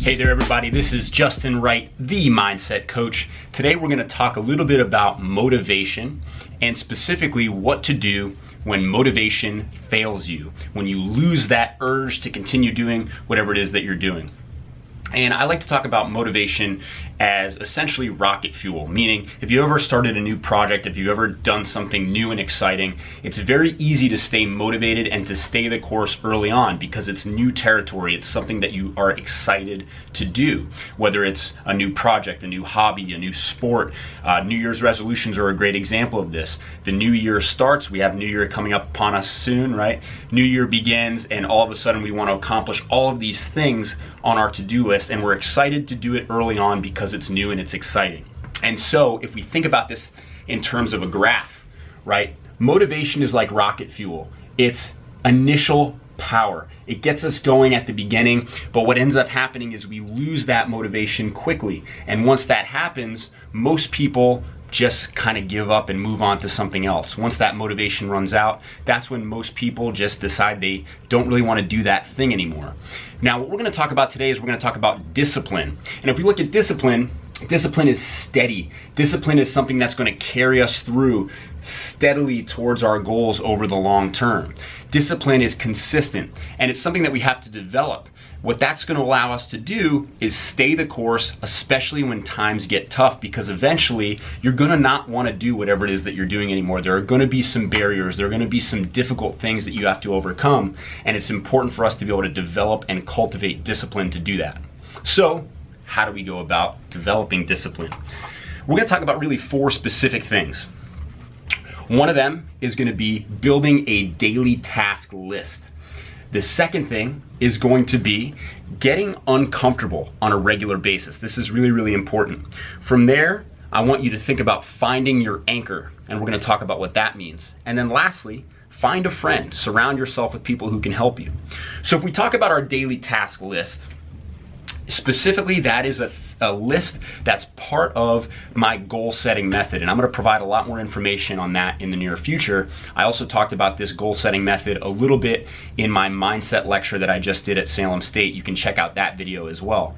Hey there everybody, this is Justin Wright, the Mindset Coach. Today we're going to talk a little bit about motivation and specifically what to do when motivation fails you, when you lose that urge to continue doing whatever it is that you're doing. And I like to talk about motivation as essentially rocket fuel, meaning if you ever started a new project, if you ever done something new and exciting, it's very easy to stay motivated and to stay the course early on because it's new territory. It's something that you are excited to do, whether it's a new project, a new hobby, a new sport. New Year's resolutions are a great example of this. The new year starts, we have New Year coming up upon us soon, right? New Year begins and all of a sudden we want to accomplish all of these things on our to-do list, and we're excited to do it early on because it's new and it's exciting. And so if we think about this in terms of a graph, right? Motivation is like rocket fuel. It's initial power. It gets us going at the beginning, but what ends up happening is we lose that motivation quickly. And once that happens, most people just kind of give up and move on to something else. Once that motivation runs out, that's when most people just decide they don't really want to do that thing anymore. Now, what we're going to talk about today is we're going to talk about discipline. And if we look at discipline, discipline is steady. Discipline is something that's going to carry us through steadily towards our goals over the long term. Discipline is consistent, and it's something that we have to develop. What that's going to allow us to do is stay the course, especially when times get tough, because eventually you're going to not want to do whatever it is that you're doing anymore. There are going to be some barriers. There are going to be some difficult things that you have to overcome, and it's important for us to be able to develop and cultivate discipline to do that. So, how do we go about developing discipline? We're going to talk about really 4 specific things. One of them is going to be building a daily task list. The second thing is going to be getting uncomfortable on a regular basis. This is really, really important. From there, I want you to think about finding your anchor, and we're going to talk about what that means. And then lastly, find a friend. Surround yourself with people who can help you. So if we talk about our daily task list, specifically that is a list that's part of my goal setting method, and I'm going to provide a lot more information on that in the near future. I also talked about this goal setting method a little bit in my mindset lecture that I just did at Salem State. You can check out that video as well.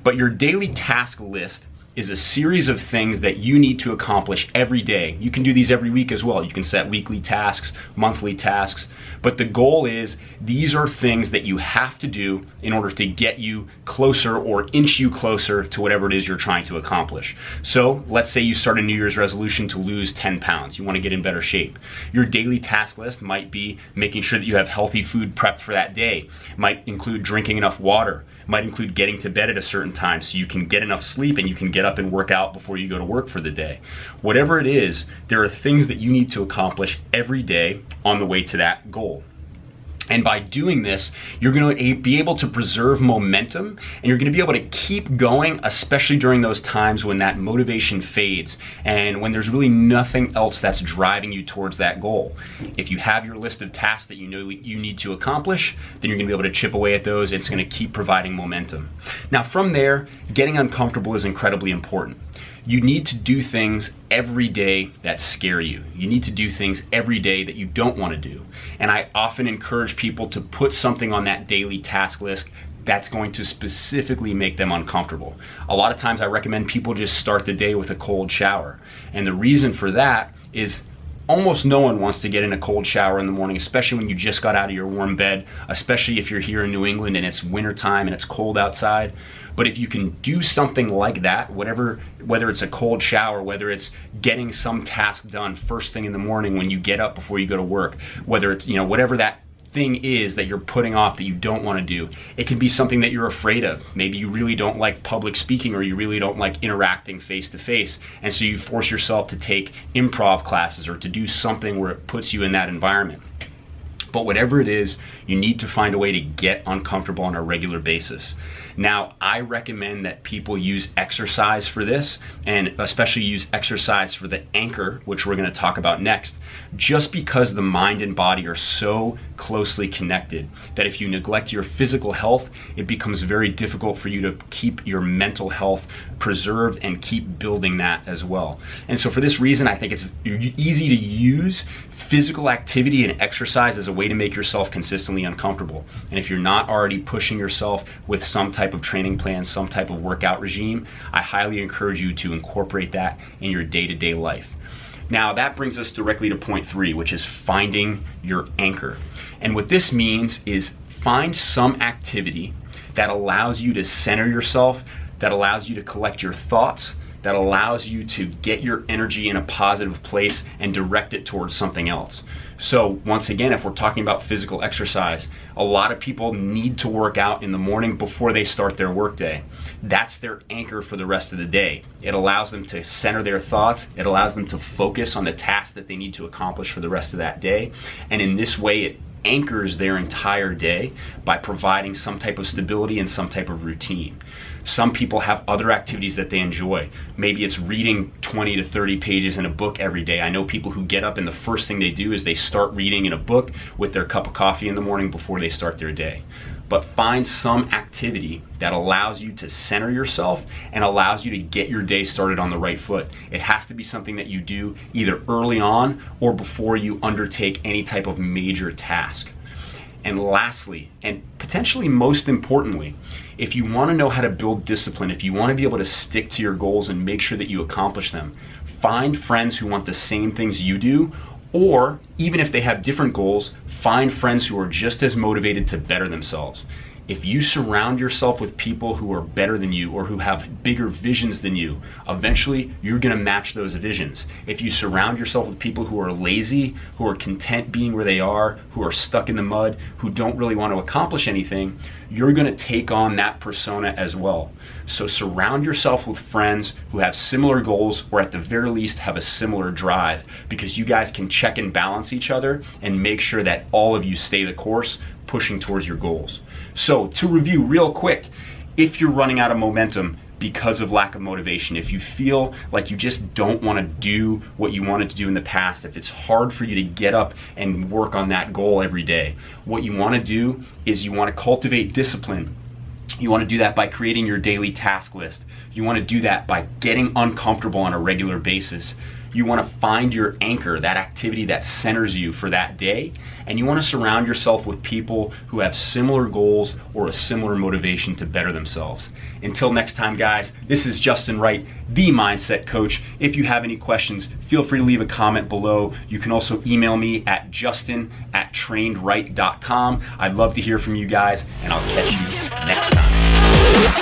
But your daily task list is a series of things that you need to accomplish every day. You can do these every week as well. You can set weekly tasks, monthly tasks, but the goal is these are things that you have to do in order to get you closer or inch you closer to whatever it is you're trying to accomplish. So let's say you start a New Year's resolution to lose 10 pounds. You want to get in better shape. Your daily task list might be making sure that you have healthy food prepped for that day. It might include drinking enough water. Might include getting to bed at a certain time so you can get enough sleep and you can get up and work out before you go to work for the day. Whatever it is, there are things that you need to accomplish every day on the way to that goal. And by doing this, you're going to be able to preserve momentum, and you're going to be able to keep going, especially during those times when that motivation fades and when there's really nothing else that's driving you towards that goal. If you have your list of tasks that you know you need to accomplish, then you're going to be able to chip away at those. It's going to keep providing momentum. Now from there, getting uncomfortable is incredibly important. You need to do things every day that scare you. You need to do things every day that you don't want to do. And I often encourage people to put something on that daily task list that's going to specifically make them uncomfortable. A lot of times I recommend people just start the day with a cold shower. And the reason for that is almost no one wants to get in a cold shower in the morning, especially when you just got out of your warm bed, especially if you're here in New England and it's wintertime and it's cold outside. But if you can do something like that, whether it's a cold shower, whether it's getting some task done first thing in the morning when you get up before you go to work, whether it's, whatever that thing is that you're putting off that you don't want to do. It can be something that you're afraid of. Maybe you really don't like public speaking, or you really don't like interacting face to face, and so you force yourself to take improv classes or to do something where it puts you in that environment. But whatever it is, you need to find a way to get uncomfortable on a regular basis. Now, I recommend that people use exercise for this, and especially use exercise for the anchor, which we're going to talk about next, just because the mind and body are so closely connected that if you neglect your physical health, it becomes very difficult for you to keep your mental health preserved and keep building that as well. And so for this reason, I think it's easy to use physical activity and exercise as a way to make yourself consistently uncomfortable. And if you're not already pushing yourself with some type type of training plan, some type of workout regime, I highly encourage you to incorporate that in your day-to-day life. Now that brings us directly to point 3, which is finding your anchor. And what this means is find some activity that allows you to center yourself, that allows you to collect your thoughts, that allows you to get your energy in a positive place and direct it towards something else. So once again, if we're talking about physical exercise, a lot of people need to work out in the morning before they start their workday. That's their anchor for the rest of the day. It allows them to center their thoughts. It allows them to focus on the tasks that they need to accomplish for the rest of that day. And in this way, it anchors their entire day by providing some type of stability and some type of routine. Some people have other activities that they enjoy. Maybe it's reading 20 to 30 pages in a book every day. I know people who get up and the first thing they do is they start reading in a book with their cup of coffee in the morning before they start their day. But find some activity that allows you to center yourself and allows you to get your day started on the right foot. It has to be something that you do either early on or before you undertake any type of major task. And lastly, and potentially most importantly, if you want to know how to build discipline, if you want to be able to stick to your goals and make sure that you accomplish them, find friends who want the same things you do, or even if they have different goals, find friends who are just as motivated to better themselves. If you surround yourself with people who are better than you or who have bigger visions than you, eventually you're going to match those visions. If you surround yourself with people who are lazy, who are content being where they are, who are stuck in the mud, who don't really want to accomplish anything, you're going to take on that persona as well. So surround yourself with friends who have similar goals or at the very least have a similar drive, because you guys can check and balance each other and make sure that all of you stay the course, pushing towards your goals. So to review real quick, if you're running out of momentum because of lack of motivation, if you feel like you just don't want to do what you wanted to do in the past, if it's hard for you to get up and work on that goal every day, what you want to do is you want to cultivate discipline. You want to do that by creating your daily task list. You want to do that by getting uncomfortable on a regular basis. You want to find your anchor, that activity that centers you for that day, and you want to surround yourself with people who have similar goals or a similar motivation to better themselves. Until next time, guys, this is Justin Wright, the Mindset Coach. If you have any questions, feel free to leave a comment below. You can also email me at justin@trainedright.com. I'd love to hear from you guys, and I'll catch you next time.